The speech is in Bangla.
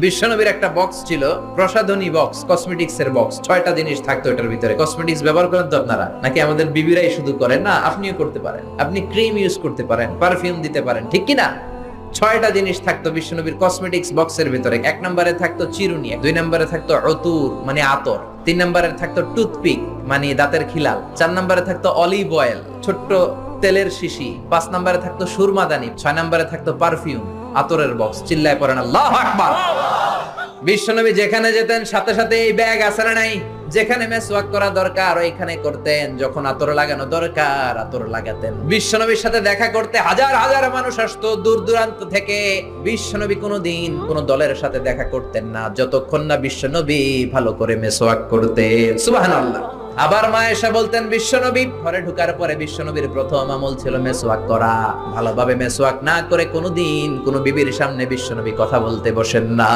বিশ্বনবীর একটা বক্স ছিল, প্রসাধনী বক্স, কসমেটিক্স এর বক্স। 6টা জিনিস থাকতো এটার ভিতরে। কসমেটিক্স ব্যবহার করেন তো আপনারা, নাকি আমাদের বিবিরাই শুধু করেন? না, আপনিও করতে পারেন। আপনি ক্রিম ইউজ করতে পারেন, পারফিউম দিতে পারেন, ঠিক কি না? 6টা জিনিস থাকতো বিশ্বনবীর কসমেটিক্স বক্সের ভিতরে। 1 নম্বরে থাকতো চিরুনি, 2 নম্বরে থাকতো অতুর মানে আতর, 3 নম্বরে থাকতো টুথপিক মানে দাঁতের খিলাল, 4 নম্বরে থাকতো অলিভ অয়েল ছোট্ট তেলের শিশি, 5 নম্বরে থাকতো সুরমাদানি, 6 নম্বরে থাকতো পারফিউম আতরের বক্স। চিল্লায় পড়েন আল্লাহু আকবার। বিশ্বনবী যেখানে যেতেন সাথে সাথে এই ব্যাগ আছে না নাই? যেখানে মেসওয়াক করা দরকার ওইখানে করতেন, যখন আতর লাগানো দরকার আতর লাগাতেন। বিশ্বনবীর সাথে দেখা করতে হাজার হাজার মানুষ আসতো দূর দূরান্ত থেকে। বিশ্বনবী কোনোদিন কোন দলের সাথে দেখা করতেন না যতক্ষণ না বিশ্বনবী ভালো করে মেসওয়াক করতেন। সুবহানাল্লাহ। আবার মা এসে বলতেন, বিশ্বনবী ঘরে ঢোকার পরে বিশ্বনবীর প্রথম আমল ছিল মেসওয়াক করা। ভালোভাবে মেসওয়াক না করে কোনোদিন কোন বিবির সামনে বিশ্বনবী কথা বলতে বসেন না।